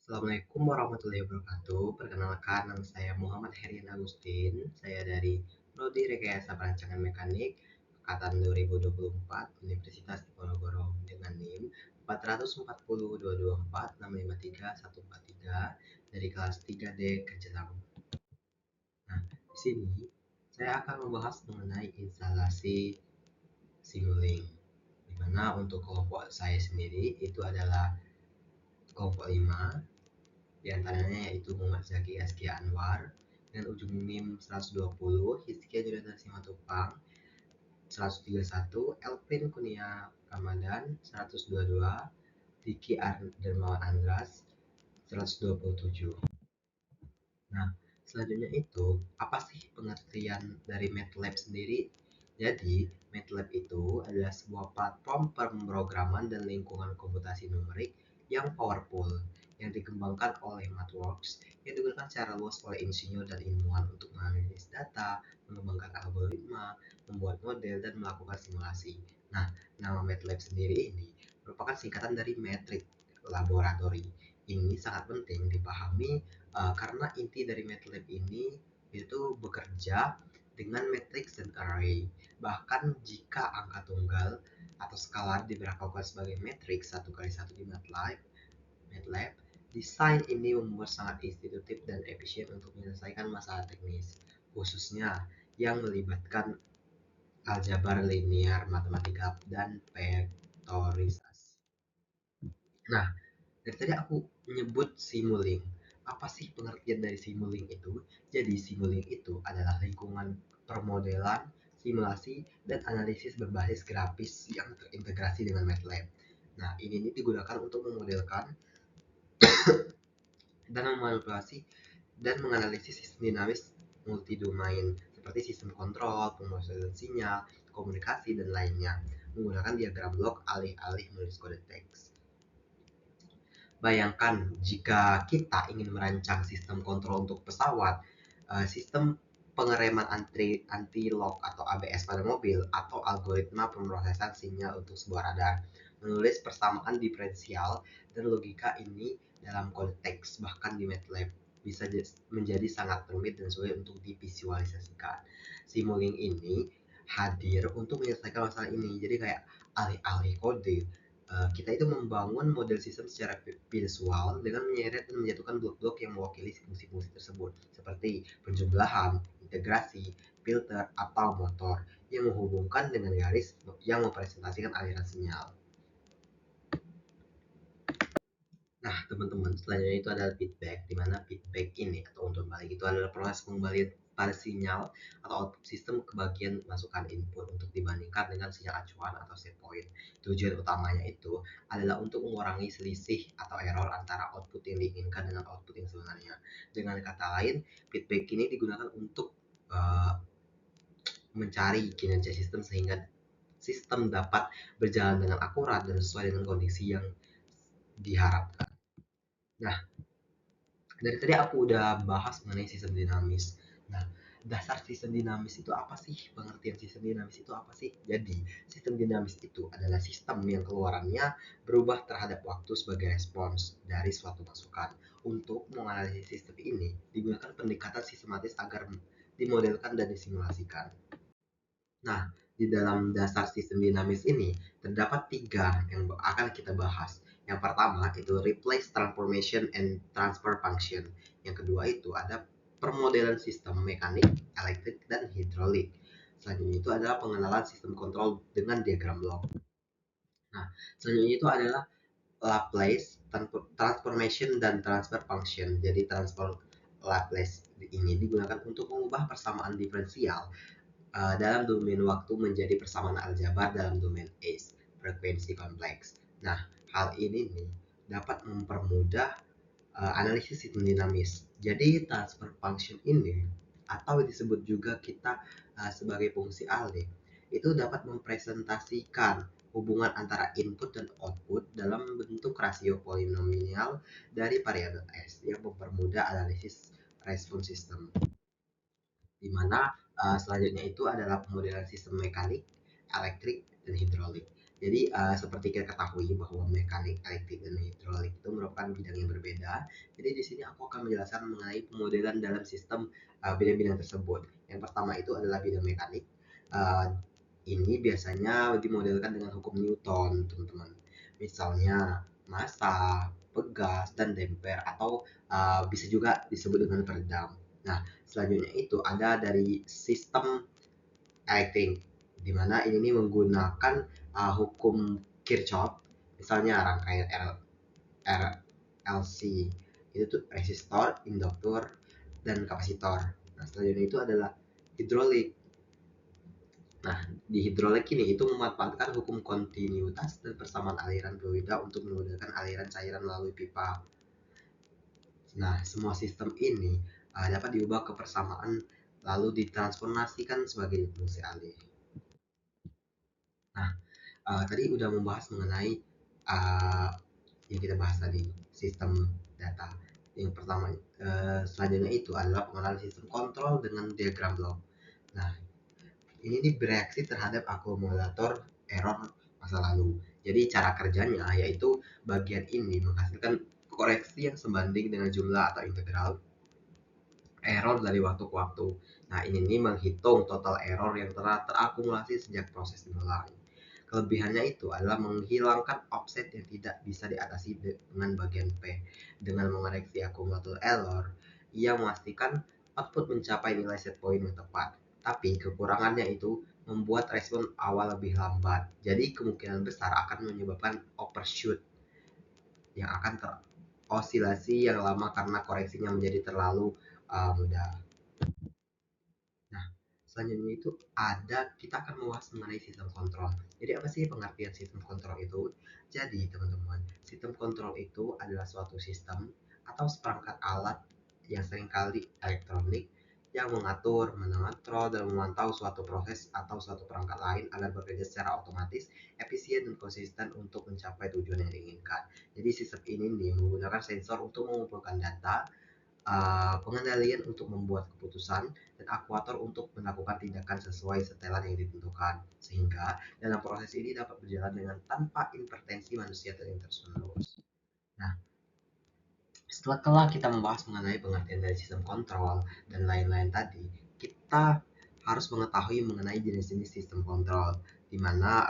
Assalamualaikum warahmatullahi wabarakatuh. Perkenalkan, nama saya Muhammad Herian Agustin. Saya dari Prodi Rekayasa Perancangan Mekanik angkatan 2024 Universitas Diponegoro dengan NIM 440224653 dari kelas 3D Kecelang. Nah, di sini saya akan membahas mengenai instalasi Simulink, di mana untuk kelompok saya sendiri itu adalah kelompok 5, di antaranya yaitu Muhammad Zaki Askia Anwar dengan ujung NIM 120, Hizkia Jonathan Simatupang 131, Elvin Kunia Ramadan 122, Diki Dermawan Andras 127. Nah, selanjutnya itu, apa sih pengertian dari MATLAB sendiri? Jadi, MATLAB itu adalah sebuah platform pemrograman dan lingkungan komputasi numerik yang powerful, yang dikembangkan oleh MathWorks, yang digunakan secara luas oleh insinyur dan ilmuwan untuk menganalisis data, mengembangkan algoritma, membuat model, dan melakukan simulasi. Nah, nama MATLAB sendiri ini merupakan singkatan dari Metric Laboratory. Ini sangat penting dipahami karena inti dari MATLAB ini itu bekerja dengan matrix dan array. Bahkan jika angka tunggal atau skalar diperlakukan sebagai matrix 1 kali 1 di MATLAB, desain ini membuat sangat intuitif dan efisien untuk menyelesaikan masalah teknis, khususnya yang melibatkan aljabar linear, matematika, dan vektorisasi. Nah, dari tadi aku menyebut Simulink. Apa sih pengertian dari Simulink itu? Jadi Simulink itu adalah lingkungan permodelan, simulasi, dan analisis berbasis grafis yang terintegrasi dengan MATLAB. Nah, ini digunakan untuk memodelkan dan memanipulasi dan menganalisis sistem dinamis multidomain seperti sistem kontrol, pemrosesan sinyal, komunikasi, dan lainnya menggunakan diagram blok alih-alih menulis kode teks. Bayangkan jika kita ingin merancang sistem kontrol untuk pesawat, sistem pengereman anti-lock atau ABS pada mobil, atau algoritma pemrosesan sinyal untuk sebuah radar. Menulis persamaan diferensial dan logika ini dalam konteks bahkan di MATLAB bisa menjadi sangat rumit dan sulit untuk divisualisasikan. Simulink ini hadir untuk menyelesaikan masalah ini. Jadi kayak alih-alih kode, kita itu membangun model sistem secara visual dengan menyeret dan menjatuhkan blok-blok yang mewakili fungsi-fungsi tersebut, seperti penjumlahan, integrasi, filter, atau motor yang menghubungkan dengan garis yang mempresentasikan aliran sinyal. Nah, teman-teman, selanjutnya itu adalah feedback, di mana feedback ini atau umpan balik itu adalah proses pengembalian pada sinyal atau output sistem ke bagian masukan input untuk dibandingkan dengan sinyal acuan atau set point. Tujuan utamanya itu adalah untuk mengurangi selisih atau error antara output yang diinginkan dengan output yang sebenarnya. Dengan kata lain, feedback ini digunakan untuk mencari kinerja sistem sehingga sistem dapat berjalan dengan akurat dan sesuai dengan kondisi yang diharapkan. Nah, dari tadi aku udah bahas mengenai sistem dinamis. Nah, dasar sistem dinamis itu apa sih? Pengertian sistem dinamis itu apa sih? Jadi, sistem dinamis itu adalah sistem yang keluarannya berubah terhadap waktu sebagai respons dari suatu masukan. Untuk menganalisis sistem ini, digunakan pendekatan sistematis agar dimodelkan dan disimulasikan. Nah, di dalam dasar sistem dinamis ini terdapat 3 yang akan kita bahas. Yang pertama itu replace, transformation, and transfer function. Yang kedua itu ada permodelan sistem mekanik, elektrik, dan hidrolik. Selanjutnya itu adalah pengenalan sistem kontrol dengan diagram blok. Nah, selanjutnya itu adalah Laplace, transformation, dan transfer function. Jadi transfer Laplace ini digunakan untuk mengubah persamaan diferensial dalam domain waktu menjadi persamaan aljabar dalam domain S, frekuensi kompleks. Nah, hal ini nih dapat mempermudah analisis sistem dinamis. Jadi transfer function ini atau disebut juga kita sebagai fungsi ALDE itu dapat mempresentasikan hubungan antara input dan output dalam bentuk rasio polinomial dari variabel S yang mempermudah analisis respon sistem, di mana selanjutnya itu adalah pemodelan sistem mekanik, elektrik, dan hidrolik. Jadi seperti kita ketahui bahwa mekanik, elektrik, dan hidrolik itu merupakan bidang yang berbeda. Jadi di sini aku akan menjelaskan mengenai pemodelan dalam sistem bidang-bidang tersebut. Yang pertama itu adalah bidang mekanik. Uh, ini biasanya dimodelkan dengan hukum Newton, teman-teman. Misalnya massa, pegas, dan damper, atau bisa juga disebut dengan peredam. Nah, selanjutnya itu ada dari sistem elektrik, di mana ini menggunakan hukum Kirchhoff, misalnya rangkaian RLC itu tuh resistor, induktor, dan kapasitor. Nah, selanjutnya itu adalah hidrolik. Nah, di hidrolik ini itu memanfaatkan hukum kontinuitas dan persamaan aliran fluida untuk memudahkan aliran cairan melalui pipa. Nah, semua sistem ini dapat diubah ke persamaan lalu ditransformasikan sebagai fungsi alih. Nah, tadi udah membahas mengenai uh, yang kita bahas tadi, sistem data. Yang pertama, selanjutnya itu adalah pengenalan sistem kontrol dengan diagram blok. Nah, ini bereaksi terhadap akumulator error masa lalu. Jadi cara kerjanya yaitu bagian ini menghasilkan koreksi yang sebanding dengan jumlah atau integral error dari waktu ke waktu. Nah, ini menghitung total error yang telah terakumulasi sejak proses dimulai. Kelebihannya itu adalah menghilangkan offset yang tidak bisa diatasi dengan bagian P. Dengan mengoreksi akumulator error, ia memastikan output mencapai nilai set point yang tepat. Tapi kekurangannya itu membuat respon awal lebih lambat. Jadi kemungkinan besar akan menyebabkan overshoot yang akan terosilasi yang lama karena koreksinya menjadi terlalu mudah. Nah, selanjutnya itu kita akan membahas mengenai sistem kontrol. Jadi apa sih pengertian sistem kontrol itu? Jadi teman-teman, sistem kontrol itu adalah suatu sistem atau seperangkat alat yang seringkali elektronik yang mengatur, mengontrol, dan memantau suatu proses atau suatu perangkat lain agar bekerja secara otomatis, efisien, dan konsisten untuk mencapai tujuan yang diinginkan. Jadi sistem ini menggunakan sensor untuk mengumpulkan data, pengendalian untuk membuat keputusan, dan aktuator untuk melakukan tindakan sesuai setelan yang ditentukan, sehingga dalam proses ini dapat berjalan dengan tanpa intervensi manusia terus-menerus. Nah, setelah kita membahas mengenai pengertian dari sistem kontrol dan lain-lain tadi, kita harus mengetahui mengenai jenis-jenis sistem kontrol, di mana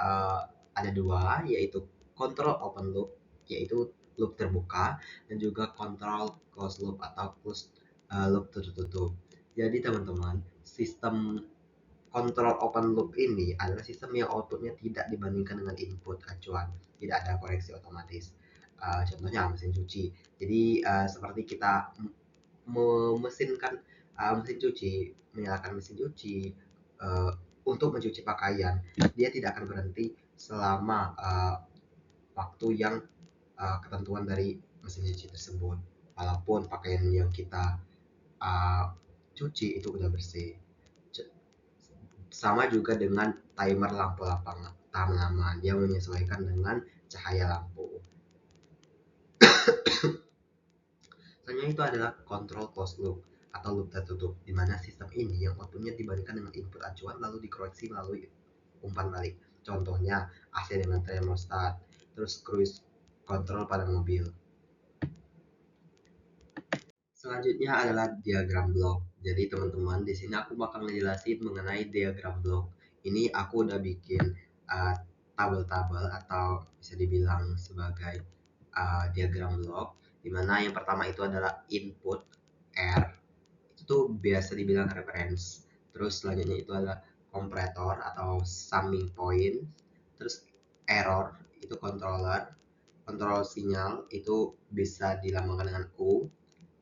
ada dua, yaitu kontrol open loop, yaitu loop terbuka, dan juga kontrol closed loop atau closed loop tertutup. Jadi teman-teman, sistem kontrol open loop ini adalah sistem yang outputnya tidak dibandingkan dengan input acuan, tidak ada koreksi otomatis. Contohnya mesin cuci. Jadi seperti kita memesinkan mesin cuci, menyalakan mesin cuci uh, untuk mencuci pakaian, dia tidak akan berhenti selama waktu yang ketentuan dari mesin cuci tersebut, walaupun pakaian yang kita uh, cuci itu udah bersih. Sama juga dengan timer lampu lapangan tanaman yang menyesuaikan dengan cahaya lampu. Selanjutnya itu adalah control closed loop atau loop tertutup, di mana sistem ini yang outputnya dibandingkan dengan input acuan lalu dikoreksi melalui umpan balik. Contohnya AC dengan thermostat, terus cruise control pada mobil. Selanjutnya adalah diagram blok. Jadi teman-teman, di sini aku bakal ngejelasin mengenai diagram blok. Ini aku udah bikin tabel-tabel atau bisa dibilang sebagai diagram blok. Dimana yang pertama itu adalah input R, itu biasa dibilang reference. Terus selanjutnya itu adalah komparator atau summing point. Terus error itu controller. Kontrol sinyal itu bisa dilambangkan dengan U,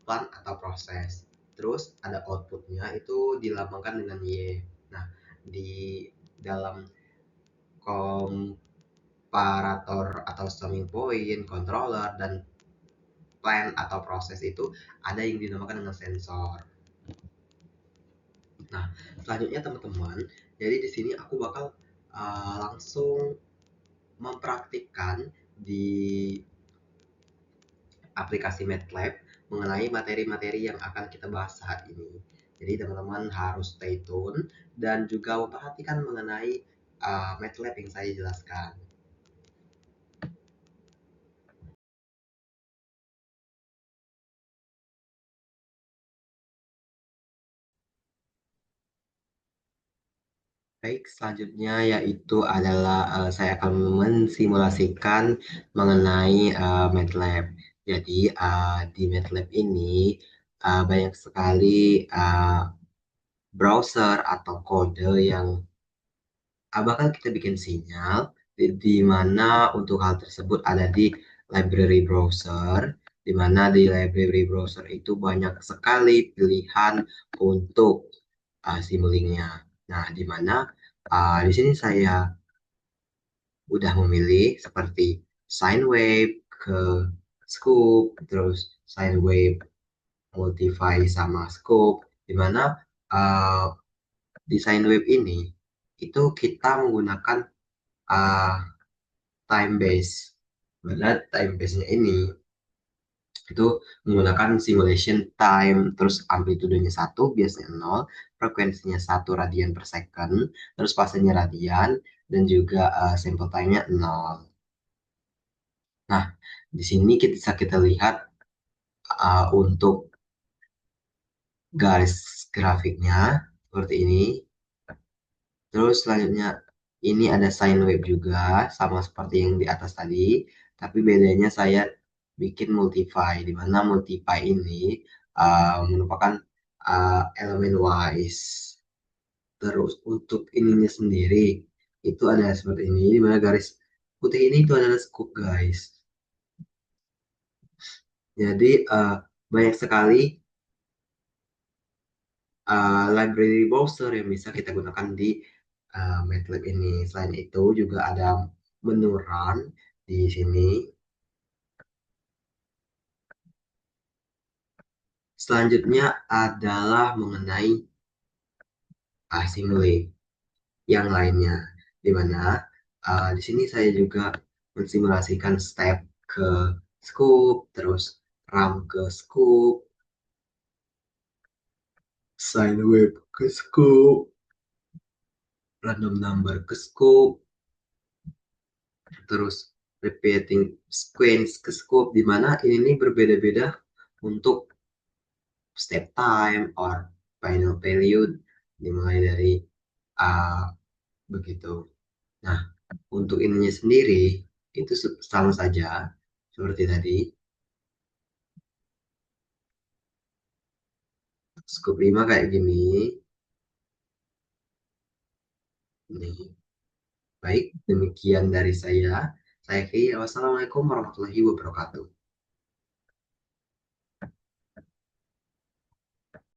plan atau proses. Terus ada outputnya itu dilambangkan dengan Y. Nah, di dalam komparator atau summing point, controller, dan plan atau proses itu ada yang dinamakan dengan sensor. Nah, selanjutnya teman-teman, jadi di sini aku bakal langsung mempraktikkan di aplikasi MATLAB mengenai materi-materi yang akan kita bahas saat ini. Jadi teman-teman harus stay tune dan juga memperhatikan mengenai MATLAB yang saya jelaskan. Baik, selanjutnya yaitu adalah saya akan mensimulasikan mengenai MATLAB. Jadi di MATLAB ini banyak sekali browser atau kode yang bakal kita bikin sinyal di mana untuk hal tersebut ada di library browser, di mana di library browser itu banyak sekali pilihan untuk simulingnya. Nah, di mana di sini saya udah memilih seperti sine wave ke scope, terus sine wave multiply sama scope, di mana uh, di sine wave ini itu kita menggunakan uh, time base. Mana time base-nya ini itu menggunakan simulation time, terus amplitudenya 1, biasanya 0, frekuensinya 1 radian per second, terus fasenya radian, dan juga sample time-nya 0. Nah, di sini kita bisa kita lihat untuk garis grafiknya seperti ini. Terus selanjutnya ini ada sine wave juga sama seperti yang di atas tadi, tapi bedanya saya bikin multiply, di mana multiply ini merupakan elemen wise. Terus untuk ininya sendiri itu ada seperti ini, di mana garis putih ini itu adalah scope guys. Jadi banyak sekali library browser yang bisa kita gunakan di MATLAB ini. Selain itu juga ada menu run di sini. Selanjutnya adalah mengenai simulate yang lainnya, di mana di sini saya juga mensimulasikan step ke scope, terus RAM ke scope, sine wave ke scope, random number ke scope, terus repeating sequence ke scope, di mana ini berbeda-beda untuk step time or final value dimulai dari uh, begitu. Nah, untuk ininya sendiri itu sama saja seperti tadi. Scope 5 kayak gini. Nih, baik, demikian dari saya. Saya Ki, wassalamualaikum warahmatullahi wabarakatuh.